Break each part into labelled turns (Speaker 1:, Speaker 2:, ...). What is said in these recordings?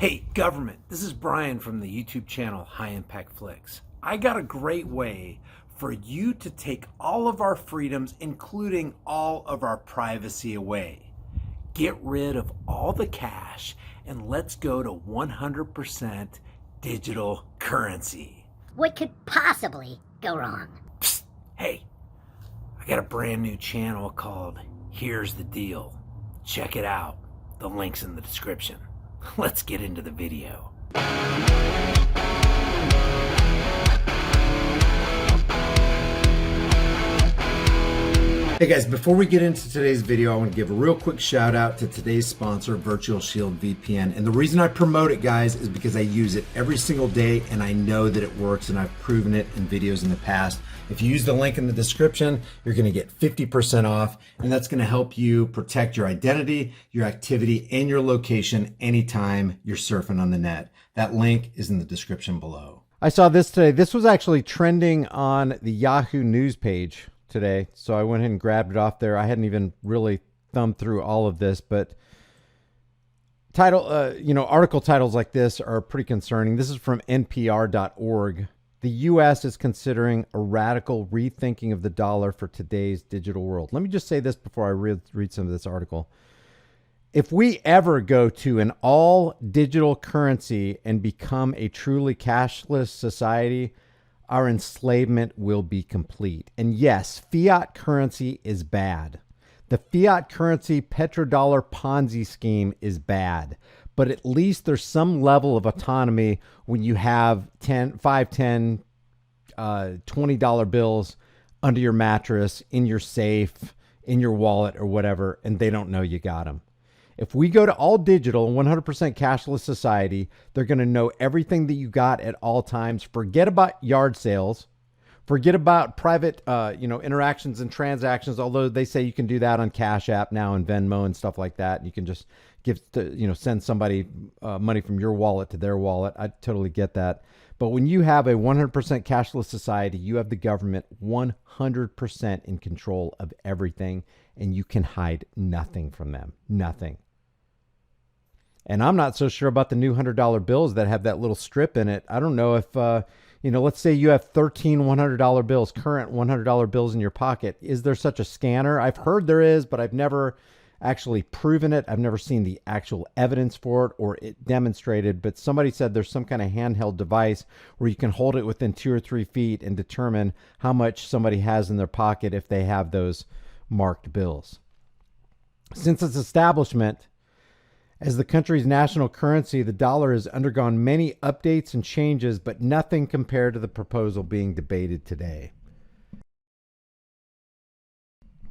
Speaker 1: Hey, government, this is Brian from the YouTube channel High Impact Flicks. I got a great way for you to take all of our freedoms, including all of our privacy, away. Get rid of all the cash and let's go to 100% digital currency.
Speaker 2: What could possibly go wrong?
Speaker 1: Psst, hey, I got a brand new channel called Here's the Deal. Check it out. The link's in the description. Let's get into the video.
Speaker 3: Hey guys, before we get into today's video, I want to give a real quick shout out to today's sponsor, Virtual Shield VPN. And the reason I promote it, guys, is because I use it every single day and I know that it works and I've proven it in videos in the past. If you use the link in the description, you're going to get 50% off, and that's going to help you protect your identity, your activity, and your location anytime you're surfing on the net. That link is in the description below.
Speaker 4: I saw this today. This was actually trending on the Yahoo News page today, so I went ahead and grabbed it off there. I hadn't even really thumbed through all of this, but article titles like this are pretty concerning. This is from NPR.org. The U.S. is considering a radical rethinking of the dollar for today's digital world. Let me just say this before I read some of this article. If we ever go to an all digital currency and become a truly cashless society, our enslavement will be complete. And yes, fiat currency is bad. The fiat currency petrodollar Ponzi scheme is bad. But at least there's some level of autonomy when you have $5, $10, $20 bills under your mattress, in your safe, in your wallet or whatever, and they don't know you got them. If we go to all digital, 100% cashless society, they're going to know everything that you got at all times. Forget about yard sales. Forget about private, interactions and transactions, although they say you can do that on Cash App now and Venmo and stuff like that. You can just send somebody money from your wallet to their wallet. I totally get that. But when you have a 100% cashless society, you have the government 100% in control of everything, and you can hide nothing from them. Nothing. And I'm not so sure about the new $100 bills that have that little strip in it. I don't know if, let's say you have 13 $100 bills, current $100 bills in your pocket. Is there such a scanner? I've heard there is, but I've never actually proven it. I've never seen the actual evidence for it or it demonstrated, but somebody said there's some kind of handheld device where you can hold it within 2 or 3 feet and determine how much somebody has in their pocket if they have those marked bills. Since its establishment as the country's national currency, the dollar has undergone many updates and changes, but nothing compared to the proposal being debated today.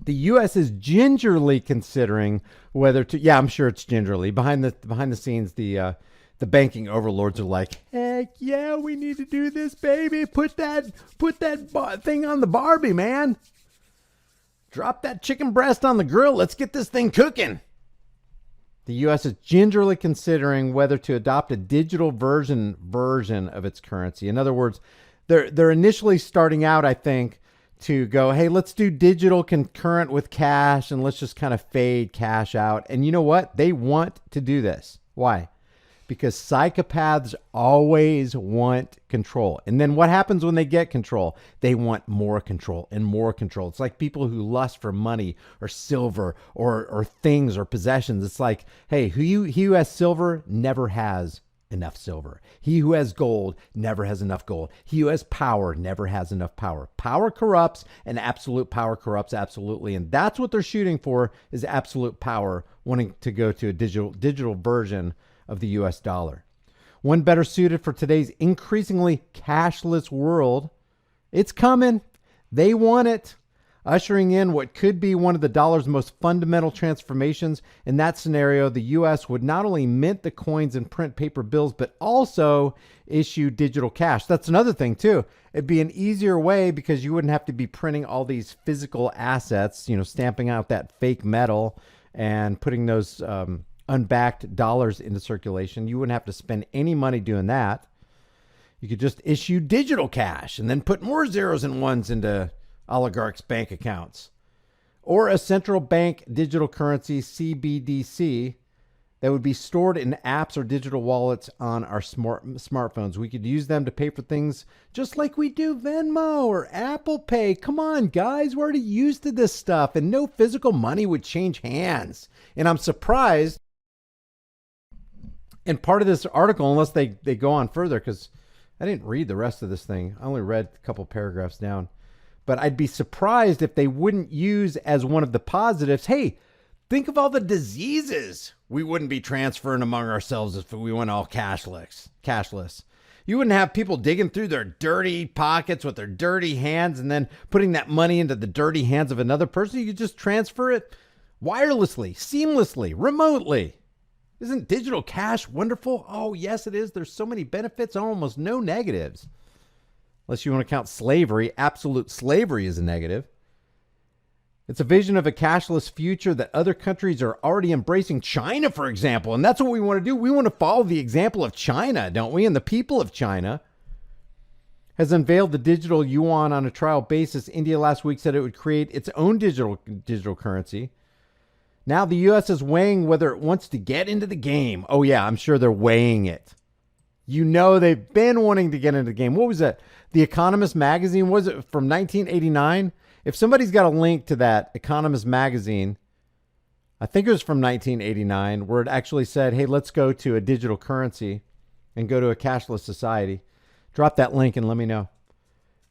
Speaker 4: The U.S. is gingerly considering whether to. Yeah, I'm sure it's gingerly. Behind the scenes, the banking overlords are like, "Heck yeah, we need to do this, baby. Put that thing on the Barbie, man. Drop that chicken breast on the grill. Let's get this thing cooking." The U.S. is gingerly considering whether to adopt a digital version of its currency. In other words, they're initially starting out, I think, to go, hey, let's do digital concurrent with cash and let's just kind of fade cash out. And you know what? They want to do this. Why? Because psychopaths always want control. And then what happens when they get control? They want more control and more control. It's like people who lust for money or silver or things or possessions. It's like, hey, he who has silver never has enough silver. He who has gold never has enough gold. He who has power never has enough power. Power corrupts, and absolute power corrupts absolutely. And that's what they're shooting for, is absolute power, wanting to go to a digital version of the US dollar. One better suited for today's increasingly cashless world. It's coming. They want it. Ushering in what could be one of the dollar's most fundamental transformations. In that scenario, the U.S. would not only mint the coins and print paper bills, but also issue digital cash. That's another thing too. It'd be an easier way because you wouldn't have to be printing all these physical assets, stamping out that fake metal and putting those unbacked dollars into circulation. You wouldn't have to spend any money doing that. You could just issue digital cash and then put more zeros and ones into oligarchs' bank accounts. Or a central bank digital currency, CBDC, that would be stored in apps or digital wallets on our smartphones. We could use them to pay for things just like we do Venmo or Apple Pay. Come on, guys, we're already used to this stuff, and no physical money would change hands. And I'm surprised. And part of this article, unless they go on further, because I didn't read the rest of this thing. I only read a couple paragraphs down. But I'd be surprised if they wouldn't use as one of the positives, hey, think of all the diseases we wouldn't be transferring among ourselves if we went all cashless. You wouldn't have people digging through their dirty pockets with their dirty hands and then putting that money into the dirty hands of another person. You could just transfer it wirelessly, seamlessly, remotely. Isn't digital cash wonderful? Oh, yes, it is. There's so many benefits, almost no negatives. Unless you want to count slavery. Absolute slavery is a negative. It's a vision of a cashless future that other countries are already embracing. China, for example. And that's what we want to do. We want to follow the example of China, don't we? And the people of China has unveiled the digital yuan on a trial basis. India last week said it would create its own digital currency. Now the U.S. is weighing whether it wants to get into the game. Oh, yeah, I'm sure they're weighing it. You know, they've been wanting to get into the game. What was that? The Economist magazine, was it from 1989? If somebody's got a link to that Economist magazine, I think it was from 1989, where it actually said, hey, let's go to a digital currency and go to a cashless society. Drop that link and let me know.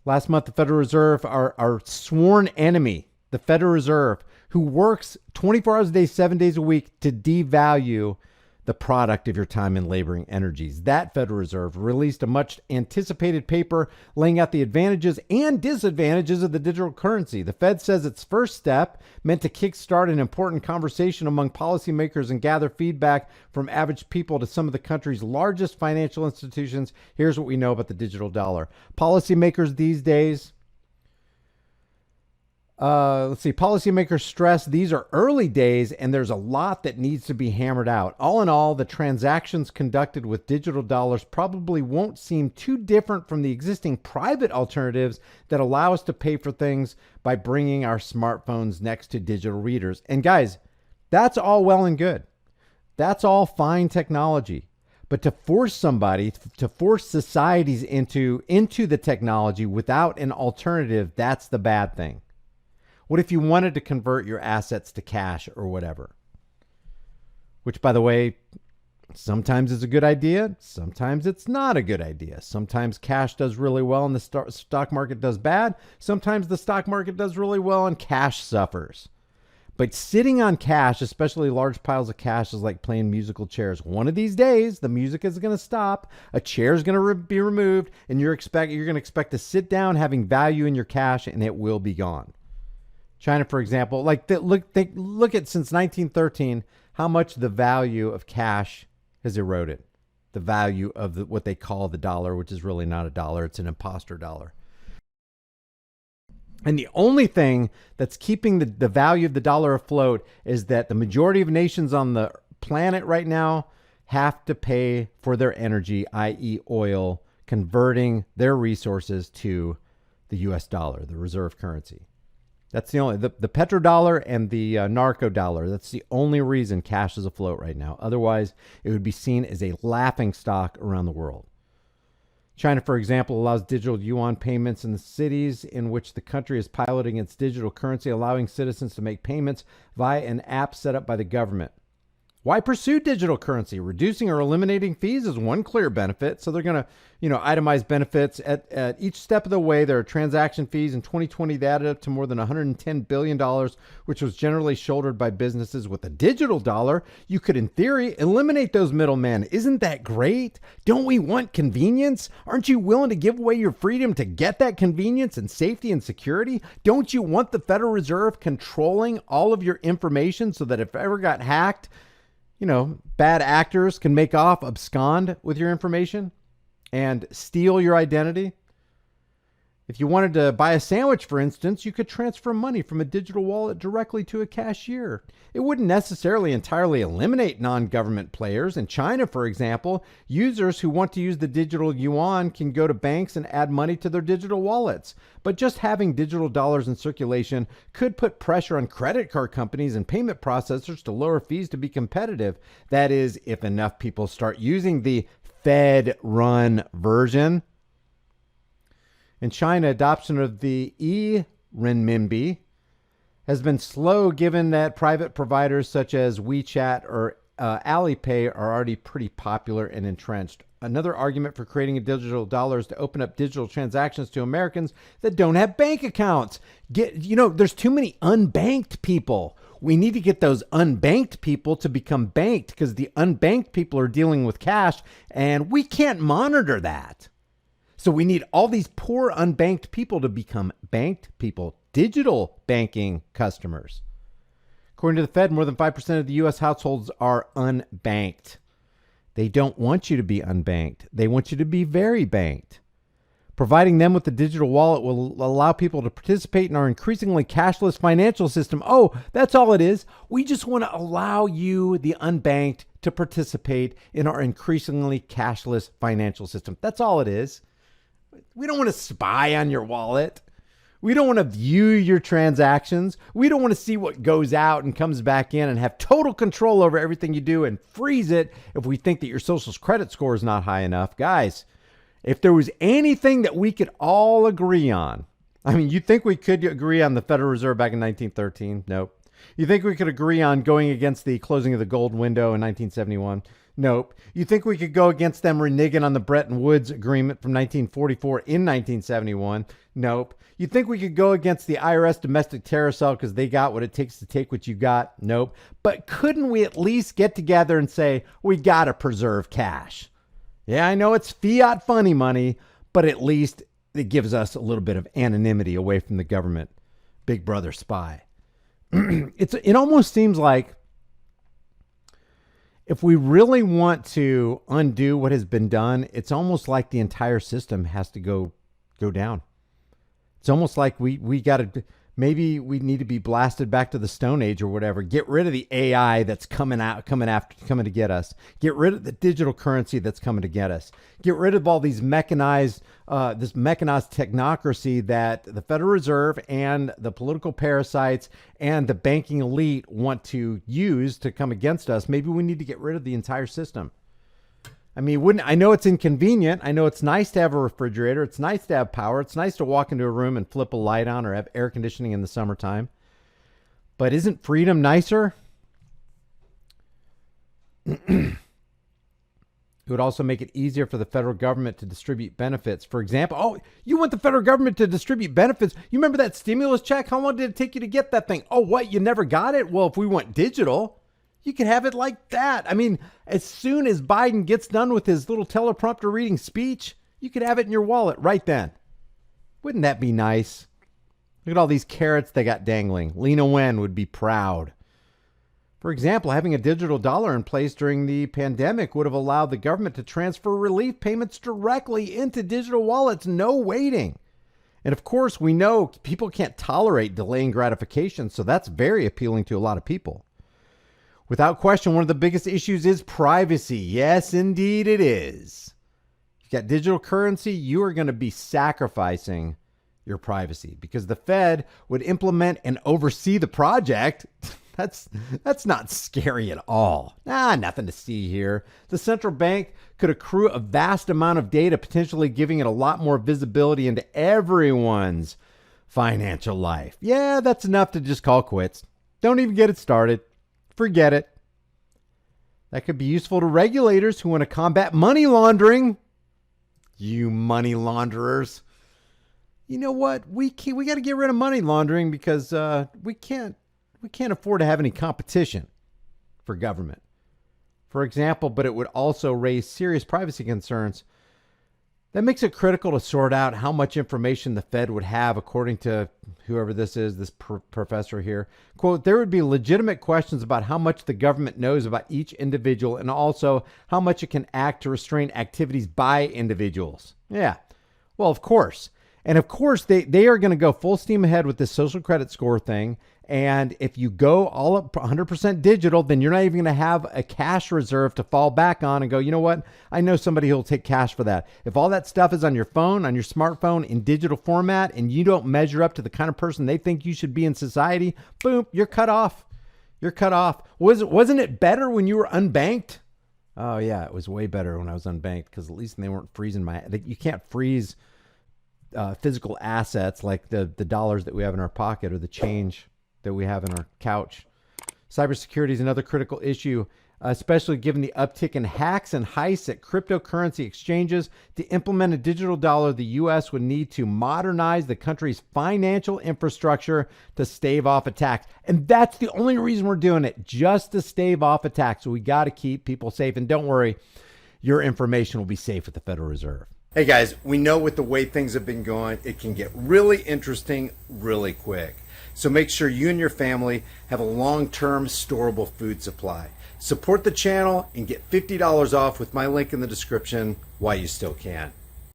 Speaker 4: Last month, the Federal Reserve, our sworn enemy, the Federal Reserve, who works 24 hours a day, 7 days a week to devalue the product of your time and laboring energies. That Federal Reserve released a much anticipated paper laying out the advantages and disadvantages of the digital currency. The Fed says its first step, meant to kickstart an important conversation among policymakers and gather feedback from average people to some of the country's largest financial institutions. Here's what we know about the digital dollar. Policymakers these days, policymakers stress these are early days and there's a lot that needs to be hammered out. All in all, the transactions conducted with digital dollars probably won't seem too different from the existing private alternatives that allow us to pay for things by bringing our smartphones next to digital readers. And guys, that's all well and good. That's all fine technology. But to force somebody, to force societies into the technology without an alternative, that's the bad thing. What if you wanted to convert your assets to cash or whatever? Which, by the way, sometimes is a good idea. Sometimes it's not a good idea. Sometimes cash does really well and the stock market does bad. Sometimes the stock market does really well and cash suffers. But sitting on cash, especially large piles of cash, is like playing musical chairs. One of these days, the music is going to stop. A chair is going to be removed, and you're going to expect to sit down having value in your cash, and it will be gone. China, for example, look at since 1913, how much the value of cash has eroded. The value of what they call the dollar, which is really not a dollar, it's an imposter dollar. And the only thing that's keeping the value of the dollar afloat is that the majority of nations on the planet right now have to pay for their energy, i.e. oil, converting their resources to the US dollar, the reserve currency. That's the only, the petrodollar and the narco dollar. That's the only reason cash is afloat right now. Otherwise, it would be seen as a laughing stock around the world. China, for example, allows digital yuan payments in the cities in which the country is piloting its digital currency, allowing citizens to make payments via an app set up by the government. Why pursue digital currency? Reducing or eliminating fees is one clear benefit. So they're going to, itemize benefits at each step of the way. There are transaction fees. In 2020, they added up to more than $110 billion, which was generally shouldered by businesses. With a digital dollar, you could, in theory, eliminate those middlemen. Isn't that great? Don't we want convenience? Aren't you willing to give away your freedom to get that convenience and safety and security? Don't you want the Federal Reserve controlling all of your information so that if it ever got hacked, bad actors can make off, abscond with your information and steal your identity? If you wanted to buy a sandwich, for instance, you could transfer money from a digital wallet directly to a cashier. It wouldn't necessarily entirely eliminate non-government players. In China, for example, users who want to use the digital yuan can go to banks and add money to their digital wallets. But just having digital dollars in circulation could put pressure on credit card companies and payment processors to lower fees to be competitive. That is, if enough people start using the Fed-run version. In China, adoption of the e-renminbi has been slow given that private providers such as WeChat or Alipay are already pretty popular and entrenched. Another argument for creating a digital dollar is to open up digital transactions to Americans that don't have bank accounts. There's too many unbanked people. We need to get those unbanked people to become banked because the unbanked people are dealing with cash and we can't monitor that. So we need all these poor unbanked people to become banked people, digital banking customers. According to the Fed, more than 5% of the U.S. households are unbanked. They don't want you to be unbanked. They want you to be very banked. Providing them with the digital wallet will allow people to participate in our increasingly cashless financial system. Oh, that's all it is. We just want to allow you, the unbanked, to participate in our increasingly cashless financial system. That's all it is. We don't want to spy on your wallet. We don't want to view your transactions. We don't want to see what goes out and comes back in and have total control over everything you do and freeze it if we think that your social credit score is not high enough. Guys, if there was anything that we could all agree on, I mean, you think we could agree on the Federal Reserve back in 1913? Nope. You think we could agree on going against the closing of the gold window in 1971? Nope. You think we could go against them reneging on the Bretton Woods Agreement from 1944 in 1971? Nope. You think we could go against the IRS domestic terror cell because they got what it takes to take what you got? Nope. But couldn't we at least get together and say, we got to preserve cash? Yeah, I know it's fiat funny money, but at least it gives us a little bit of anonymity away from the government. Big brother spy. It almost seems like if we really want to undo what has been done, it's almost like the entire system has to go down. It's almost like we got to, maybe we need to be blasted back to the Stone Age or whatever. Get rid of the AI that's coming to get us. Get rid of the digital currency that's coming to get us. Get rid of all these mechanized technocracy that the Federal Reserve and the political parasites and the banking elite want to use to come against us. Maybe we need to get rid of the entire system. I mean, I know it's inconvenient. I know it's nice to have a refrigerator. It's nice to have power. It's nice to walk into a room and flip a light on or have air conditioning in the summertime. But isn't freedom nicer? It would also make it easier for the federal government to distribute benefits. For example, you want the federal government to distribute benefits? You remember that stimulus check? How long did it take you to get that thing? Oh, what? You never got it? Well, if we went digital, you could have it like that. I mean, as soon as Biden gets done with his little teleprompter reading speech, you could have it in your wallet right then. Wouldn't that be nice? Look at all these carrots they got dangling. Lena Wen would be proud. For example, having a digital dollar in place during the pandemic would have allowed the government to transfer relief payments directly into digital wallets, no waiting. And of course, we know people can't tolerate delaying gratification, so that's very appealing to a lot of people. Without question, one of the biggest issues is privacy. Yes, indeed it is. You've got digital currency, you are going to be sacrificing your privacy because the Fed would implement and oversee the project. That's not scary at all. Nothing to see here. The central bank could accrue a vast amount of data, potentially giving it a lot more visibility into everyone's financial life. Yeah, that's enough to just call quits. Don't even get it started. Forget it. That could be useful to regulators who want to combat money laundering. You money launderers. You know what? We got to get rid of money laundering because we can't afford to have any competition for government. For example, but it would also raise serious privacy concerns. That makes it critical to sort out how much information the Fed would have, according to whoever this is, this professor here. Quote, there would be legitimate questions about how much the government knows about each individual and also how much it can act to restrain activities by individuals. Yeah, well, of course. And of course, they are going to go full steam ahead with this social credit score thing. And if you go all up 100% digital, then you're not even going to have a cash reserve to fall back on and go, you know what? I know somebody who'll take cash for that. If all that stuff is on your phone, on your smartphone in digital format, and you don't measure up to the kind of person they think you should be in society, boom, you're cut off. You're cut off. Wasn't it better when you were unbanked? Oh yeah, it was way better when I was unbanked, because at least they weren't freezing you can't freeze physical assets like the dollars that we have in our pocket or the change that we have in our couch. Cybersecurity is another critical issue, especially given the uptick in hacks and heists at cryptocurrency exchanges. To implement a digital dollar, the U.S. would need to modernize the country's financial infrastructure to stave off attacks. And that's the only reason we're doing it, just to stave off attacks. So we got to keep people safe. And don't worry, your information will be safe at the Federal Reserve.
Speaker 3: Hey guys, we know with the way things have been going, it can get really interesting really quick. So make sure you and your family have a long-term storable food supply. Support the channel and get $50 off with my link in the description while you still can.